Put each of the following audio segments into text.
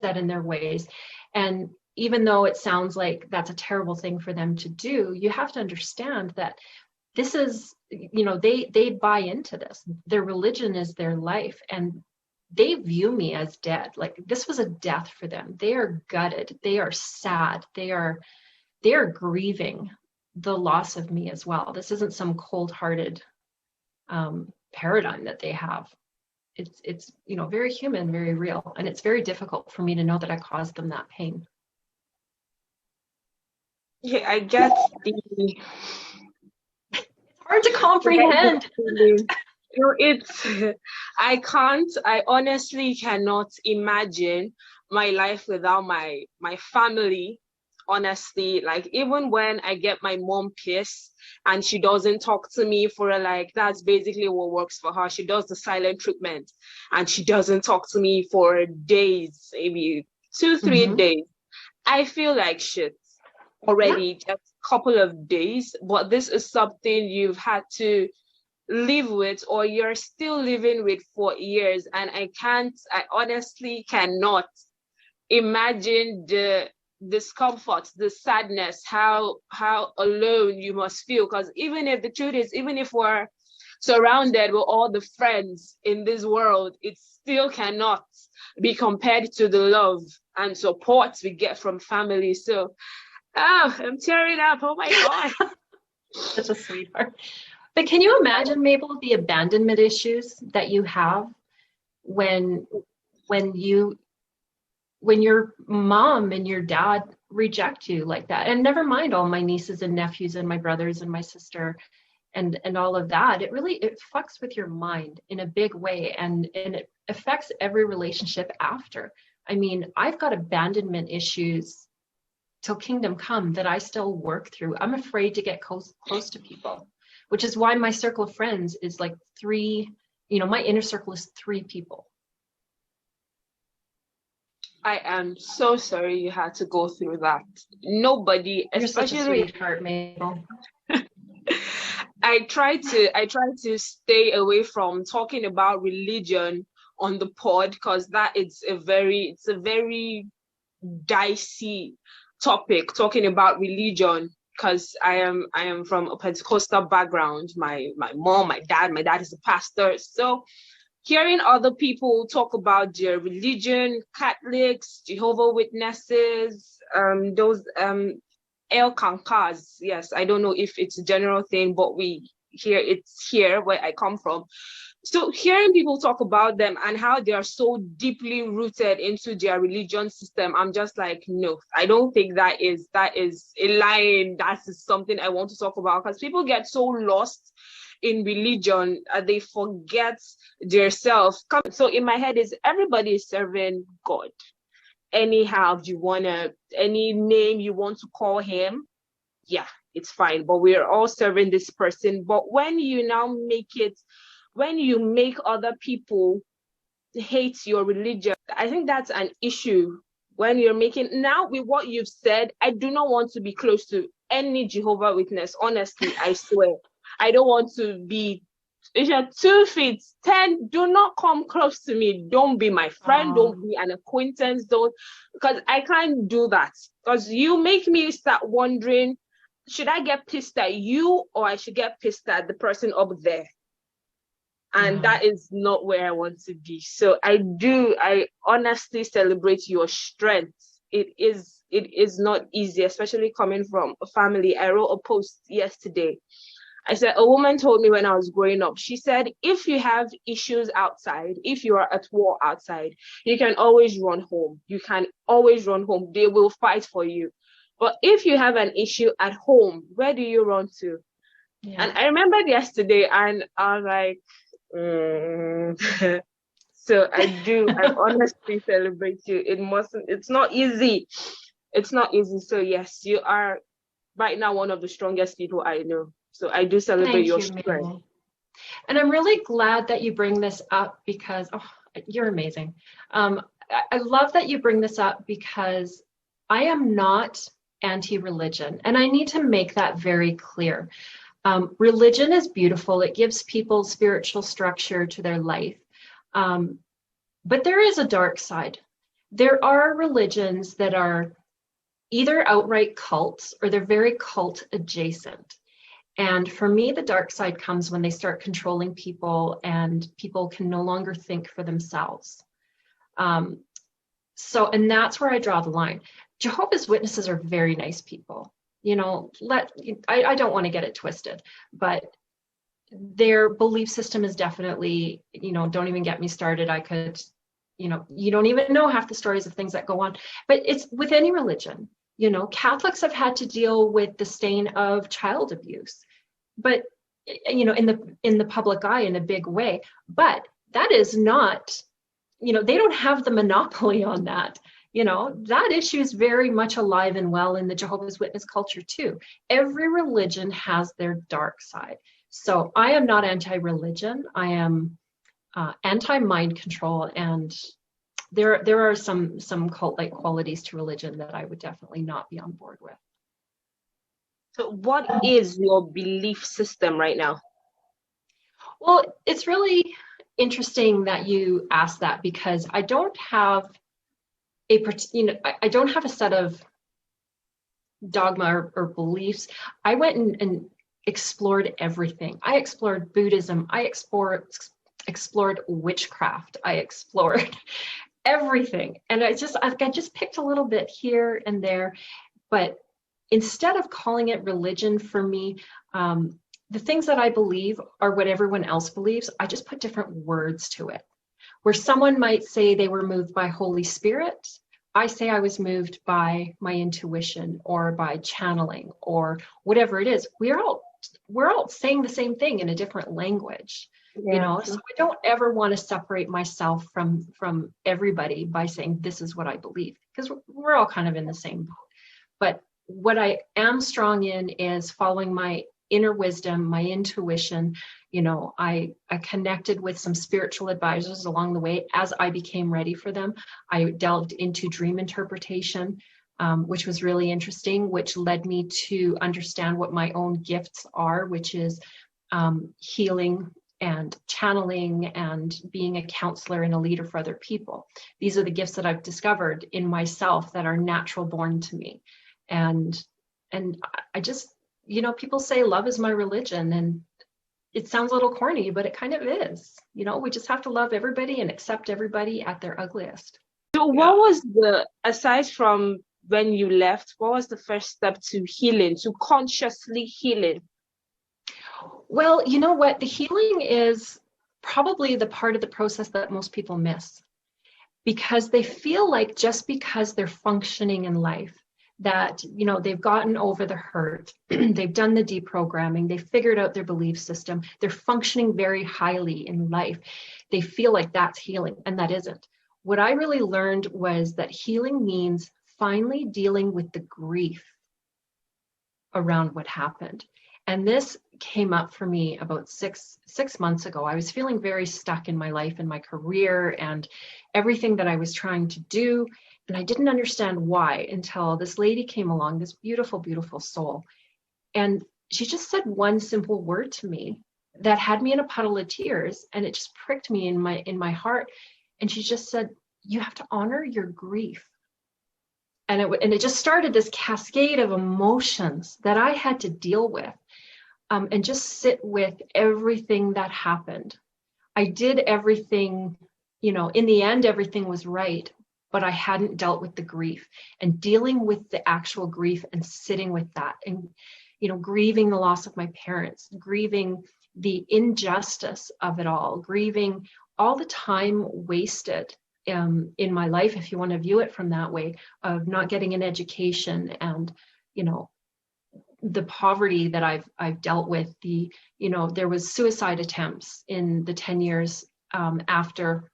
set in their ways. And even though it sounds like that's a terrible thing for them to do, you have to understand that this is, they buy into this. Their religion is their life, and they view me as dead. Like, this was a death for them. They are gutted. They are sad. They are grieving the loss of me as well. This isn't some cold-hearted paradigm that they have. It's very human, very real, and it's very difficult for me to know that I caused them that pain. Yeah, I get the. It's hard to comprehend. I honestly cannot imagine my life without my family. Honestly, like, even when I get my mom pissed and she doesn't talk to me for that's basically what works for her. She does the silent treatment and she doesn't talk to me for days, maybe 2-3 days. I feel like shit already, just a couple of days, but this is something you've had to live with, or you're still living with for years. And I honestly cannot imagine the discomfort, the sadness, how alone you must feel. Because even if the truth is, even if we're surrounded with all the friends in this world, it still cannot be compared to the love and support we get from family. So I'm tearing up. Oh my God. Such a sweetheart. But can you imagine, Mabel, the abandonment issues that you have when your mom and your dad reject you like that? And never mind all my nieces and nephews and my brothers and my sister and all of that. It fucks with your mind in a big way, and it affects every relationship after. I mean, I've got abandonment issues till kingdom come that I still work through. I'm afraid to get close to people, which is why my circle of friends is like 3, my inner circle is 3 people. I am so sorry you had to go through that. Nobody, You're especially such a sweetheart, Mabel. I try to stay away from talking about religion on the pod, because it's a very dicey topic, talking about religion, because I am from a Pentecostal background. My mom, my dad is a pastor. So hearing other people talk about their religion, Catholics, Jehovah's Witnesses, those El Kankas, yes, I don't know if it's a general thing, but it's here where I come from. So hearing people talk about them and how they are so deeply rooted into their religion system, I'm just like, no, I don't think that is a line. That is something I want to talk about, because people get so lost in religion, they forget their self. So in my head is, everybody is serving God. Anyhow, any name you want to call him, yeah, it's fine. But we're all serving this person. But when you make other people hate your religion, I think that's an issue. When you're making, now with what you've said, I do not want to be close to any Jehovah's Witness. Honestly, I swear. I don't want to be, if you're 2 feet 10, do not come close to me. Don't be my friend. Don't be an acquaintance. Because I can't do that. Because you make me start wondering, should I get pissed at you, or I should get pissed at the person up there? And that is not where I want to be. So I honestly celebrate your strength. It is not easy, especially coming from a family. I wrote a post yesterday. I said, a woman told me when I was growing up, she said, if you have issues outside, if you are at war outside, you can always run home. You can always run home. They will fight for you. But if you have an issue at home, where do you run to? Yeah. And I remembered yesterday, and I was like, So I honestly celebrate you. It's not easy. It's not easy. So yes, you are right now one of the strongest people I know. So I do celebrate your strength. And I'm really glad that you bring this up, because you're amazing. I love that you bring this up, because I am not anti-religion, and I need to make that very clear. Religion is beautiful. It gives people spiritual structure to their life. But there is a dark side. There are religions that are either outright cults or they're very cult adjacent. And for me, the dark side comes when they start controlling people and people can no longer think for themselves. And that's where I draw the line. Jehovah's Witnesses are very nice people. You know, I don't want to get it twisted, but their belief system is definitely, you know, don't even get me started. I could, you know, you don't even know half the stories of things that go on, but it's with any religion. You know, Catholics have had to deal with the stain of child abuse, but, you know, in the public eye in a big way. But that is not, you know, they don't have the monopoly on that. You know, that issue is very much alive and well in the Jehovah's Witness culture too. Every religion has their dark side. So I am not anti-religion. I am anti-mind control, and there are some cult-like qualities to religion that I would definitely not be on board with. So what is your belief system right now? Well, it's really interesting that you asked that, because I don't have I don't have a set of dogma or beliefs. I went and explored everything. I explored Buddhism. I explored witchcraft. I explored everything. And I just picked a little bit here and there. But instead of calling it religion for me, the things that I believe are what everyone else believes. I just put different words to it. Where someone might say they were moved by Holy Spirit, I say I was moved by my intuition or by channeling or whatever it is. We're all saying the same thing in a different language. Yeah. You know, so I don't ever want to separate myself from everybody by saying this is what I believe, because we're all kind of in the same boat. But what I am strong in is following my inner wisdom, my intuition. You know, I connected with some spiritual advisors along the way. As I became ready for them, I delved into dream interpretation, which was really interesting, which led me to understand what my own gifts are, which is healing and channeling and being a counselor and a leader for other people. These are the gifts that I've discovered in myself that are natural born to me. And I just, you know, people say love is my religion, and it sounds a little corny, but it kind of is. You know, we just have to love everybody and accept everybody at their ugliest. So what was aside from when you left, what was the first step to healing, to consciously healing? Well, you know what? The healing is probably the part of the process that most people miss, because they feel like just because they're functioning in life, that, you know, they've gotten over the hurt, they've done the deprogramming, they've figured out their belief system, they're functioning very highly in life. They feel like that's healing, and that isn't. What I really learned was that healing means finally dealing with the grief around what happened. And this came up for me about six months ago. I was feeling very stuck in my life and my career and everything that I was trying to do. And I didn't understand why until this lady came along, this beautiful, beautiful soul. And she just said one simple word to me that had me in a puddle of tears. And it just pricked me in my heart. And she just said, you have to honor your grief. And it just started this cascade of emotions that I had to deal with, and just sit with everything that happened. I did everything, you know, in the end, everything was right, but I hadn't dealt with the grief, and dealing with the actual grief and sitting with that, and, you know, grieving the loss of my parents, grieving the injustice of it all, grieving all the time wasted in my life, if you want to view it from that way, of not getting an education, and, you know, the poverty that I've dealt with. The, you know, there was suicide attempts in the 10 years after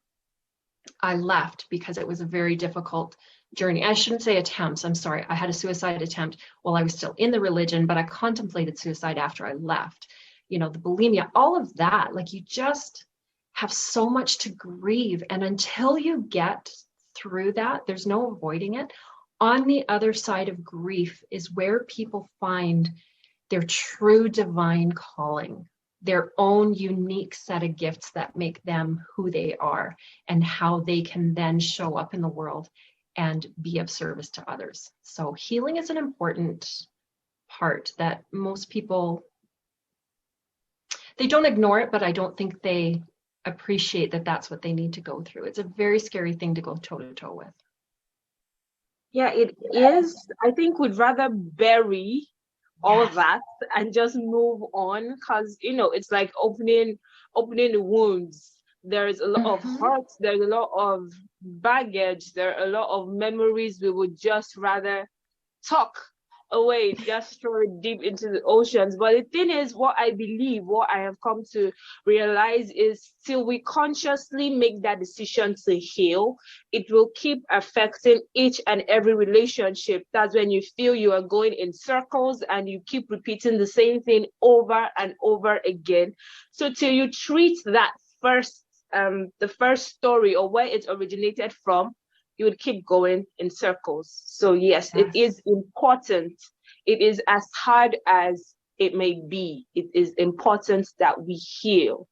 I left, because it was a very difficult journey. I shouldn't say attempts, I'm sorry. I had a suicide attempt while I was still in the religion, but I contemplated suicide after I left. You know, the bulimia, all of that, like, you just have so much to grieve. And until you get through that, there's no avoiding it. On the other side of grief is where people find their true divine calling, their own unique set of gifts that make them who they are, and how they can then show up in the world and be of service to others. So healing is an important part that most people, they don't ignore it, but I don't think they appreciate that that's what they need to go through. It's a very scary thing to go toe to toe with. Yeah, it is. I think we'd rather bury all that and just move on, because it's like opening the wounds. There's a lot of hurt, there's a lot of baggage, there are a lot of memories we would just rather tuck away, just throw it deep into the oceans. But the thing is, what I have come to realize is, till we consciously make that decision to heal, it will keep affecting each and every relationship. That's when you feel you are going in circles and you keep repeating the same thing over and over again. So till you treat that the first story, or where it originated from, you would keep going in circles. So yes, it is important. It is as hard as it may be. It is important that we heal.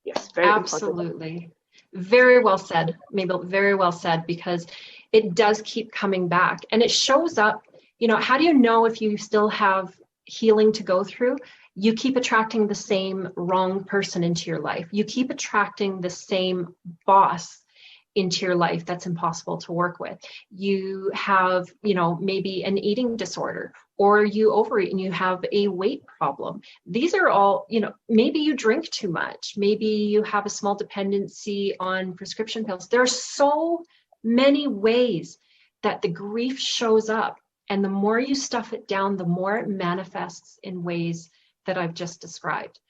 Yes, very Absolutely. important. Very well said, Mabel, very well said, because it does keep coming back and it shows up. How do you know if you still have healing to go through? You keep attracting the same wrong person into your life. You keep attracting the same boss into your life that's impossible to work with. You have, maybe an eating disorder, or you overeat and you have a weight problem. These are all, maybe you drink too much. Maybe you have a small dependency on prescription pills. There are so many ways that the grief shows up. And the more you stuff it down, the more it manifests in ways that I've just described.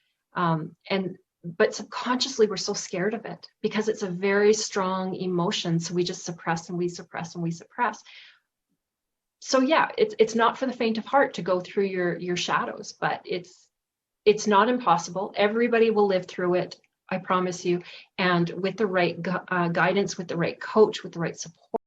But subconsciously, we're so scared of it because it's a very strong emotion. So we just suppress and we suppress and we suppress. So yeah, it's not for the faint of heart to go through your shadows, but it's not impossible. Everybody will live through it, I promise you. And with the right guidance, with the right coach, with the right support,